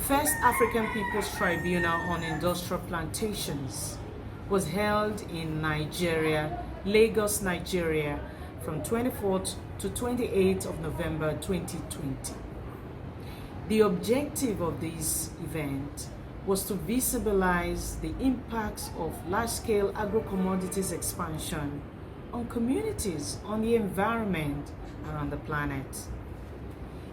First African People's Tribunal on Industrial Plantations was held in Nigeria, Lagos, Nigeria, from 24th to 28th of November 2020. The objective of this event was to visualize the impacts of large-scale agro-commodities expansion on communities, on the environment, and on the planet.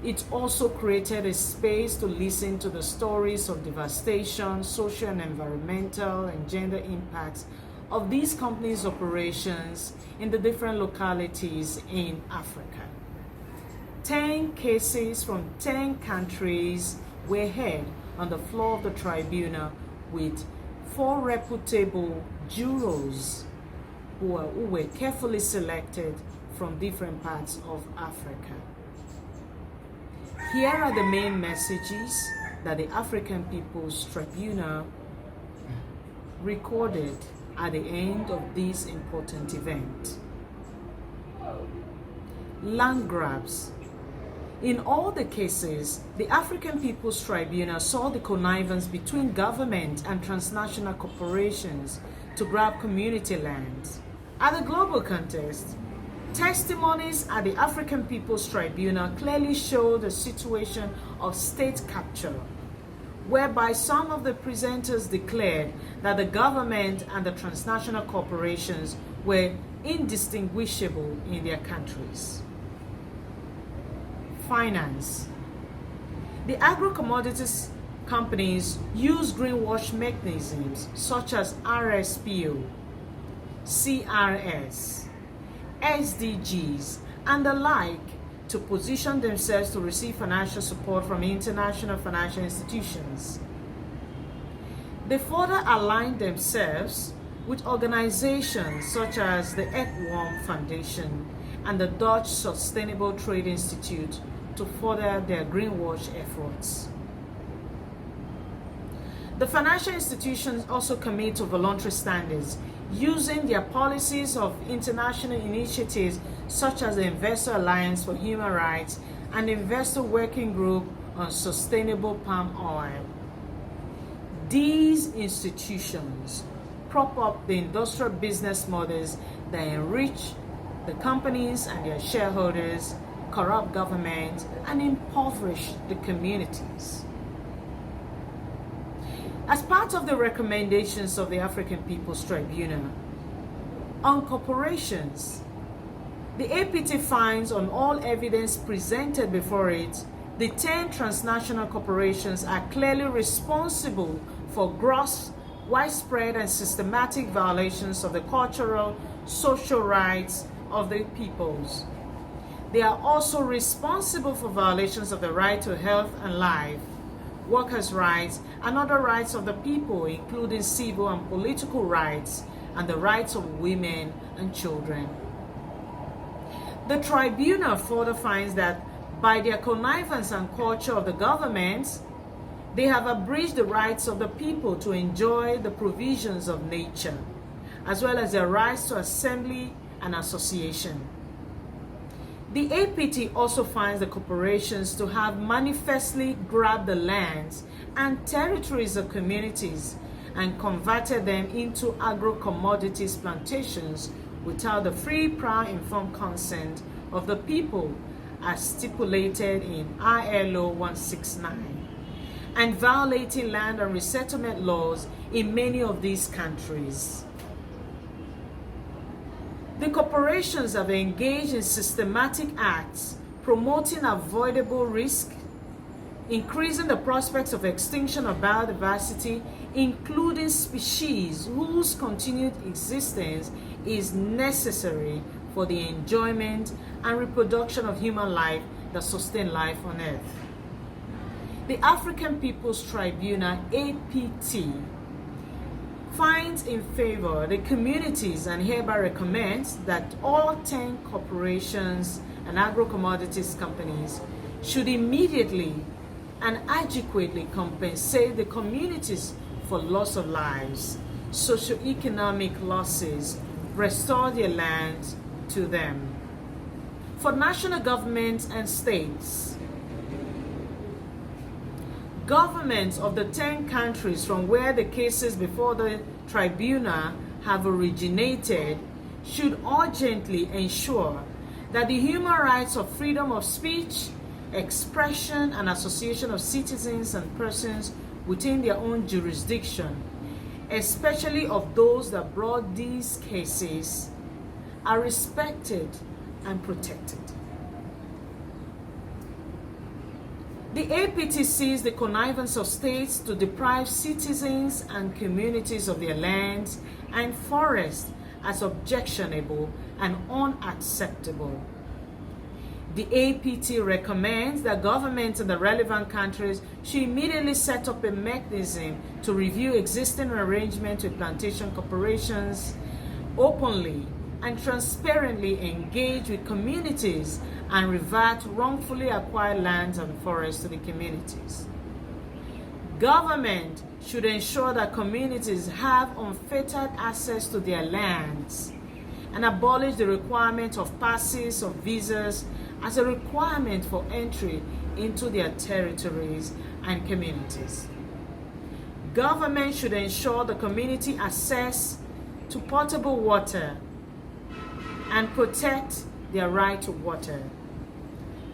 It also created a space to listen to the stories of devastation, social and environmental and gender impacts of these companies' operations in the different localities in Africa. 10 cases from 10 countries were heard on the floor of the tribunal with 4 reputable jurors who were carefully selected from different parts of Africa. Here are the main messages that the African People's Tribunal recorded at the end of this important event. Land grabs. In all the cases, the African People's Tribunal saw the connivance between government and transnational corporations to grab community lands. At the global context, testimonies at the African People's Tribunal clearly showed a situation of state capture, whereby some of the presenters declared that the government and the transnational corporations were indistinguishable in their countries. Finance. The agro-commodities companies use greenwash mechanisms such as RSPO, CRS, SDGs, and the like to position themselves to receive financial support from international financial institutions. They further aligned themselves with organizations such as the Earthworm Foundation and the Dutch Sustainable Trade Institute to further their greenwash efforts. The financial institutions also commit to voluntary standards, using their policies of international initiatives such as the Investor Alliance for Human Rights and the Investor Working Group on Sustainable Palm Oil. These institutions prop up the industrial business models that enrich the companies and their shareholders, corrupt government, and impoverish the communities. As part of the recommendations of the African People's Tribunal on corporations, the APT finds on all evidence presented before it, the 10 transnational corporations are clearly responsible for gross, widespread, and systematic violations of the cultural, social rights of the peoples. They are also responsible for violations of the right to health and life, workers' rights, and other rights of the people, including civil and political rights, and the rights of women and children. The tribunal further finds that by their connivance and culture of the governments, they have abridged the rights of the people to enjoy the provisions of nature, as well as their rights to assembly and association. The APT also finds the corporations to have manifestly grabbed the lands and territories of communities and converted them into agro-commodities plantations without the free, prior, informed consent of the people as stipulated in ILO 169, and violating land and resettlement laws in many of these countries. The corporations have engaged in systematic acts promoting avoidable risk, increasing the prospects of extinction of biodiversity, including species whose continued existence is necessary for the enjoyment and reproduction of human life that sustain life on Earth. The African People's Tribunal, APT, finds in favor the communities and hereby recommends that all 10 corporations and agro-commodities companies should immediately and adequately compensate the communities for loss of lives, socioeconomic losses, restore their land to them. For national governments and states, governments of the 10 countries from where the cases before the tribunal have originated should urgently ensure that the human rights of freedom of speech, expression, and association of citizens and persons within their own jurisdiction, especially of those that brought these cases, are respected and protected. The APT sees the connivance of states to deprive citizens and communities of their lands and forests as objectionable and unacceptable. The APT recommends that governments in the relevant countries should immediately set up a mechanism to review existing arrangements with plantation corporations, openly and transparently engage with communities and revert wrongfully acquired lands and forests to the communities. Government should ensure that communities have unfettered access to their lands and abolish the requirement of passes or visas as a requirement for entry into their territories and communities. Government should ensure the community access to potable water and protect their right to water.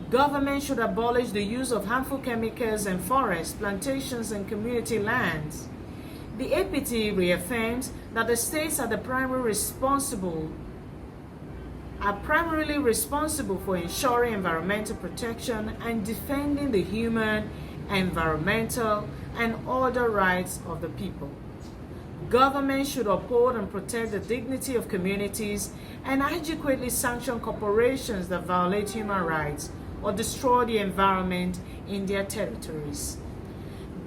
Government should abolish the use of harmful chemicals in forests, plantations, and community lands. The APT reaffirms that the states are primarily responsible for ensuring environmental protection and defending the human, environmental, and other rights of the people. Government should uphold and protect the dignity of communities and adequately sanction corporations that violate human rights or destroy the environment in their territories.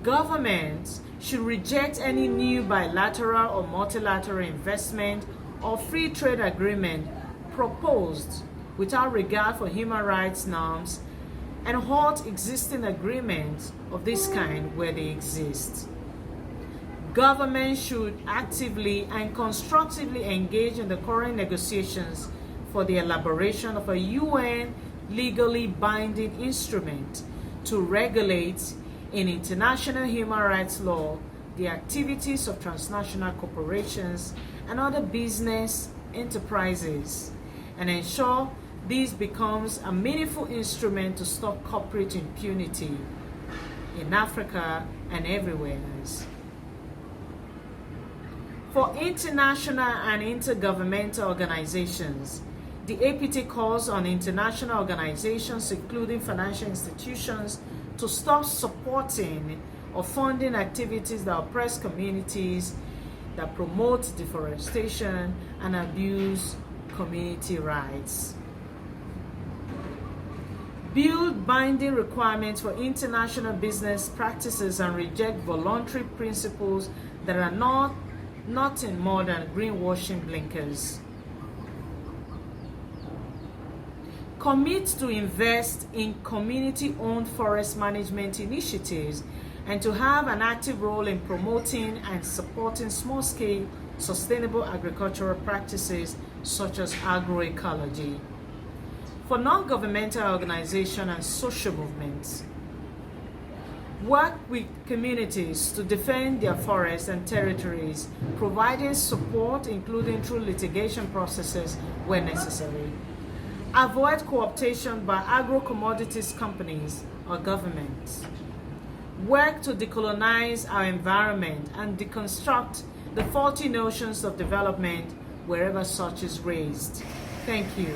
Governments should reject any new bilateral or multilateral investment or free trade agreement proposed without regard for human rights norms and halt existing agreements of this kind where they exist. Government should actively and constructively engage in the current negotiations for the elaboration of a UN legally binding instrument to regulate in international human rights law the activities of transnational corporations and other business enterprises, and ensure this becomes a meaningful instrument to stop corporate impunity in Africa and everywhere else. For international and intergovernmental organizations, the APT calls on international organizations, including financial institutions, to stop supporting or funding activities that oppress communities, that promote deforestation and abuse community rights. Build binding requirements for international business practices and reject voluntary principles that are nothing more than greenwashing blinkers. Commit to invest in community-owned forest management initiatives and to have an active role in promoting and supporting small-scale sustainable agricultural practices such as agroecology. For non-governmental organizations and social movements, work with communities to defend their forests and territories, providing support including through litigation processes where necessary. Avoid cooptation by agro-commodities companies or governments. Work to decolonize our environment and deconstruct the faulty notions of development wherever such is raised. Thank you.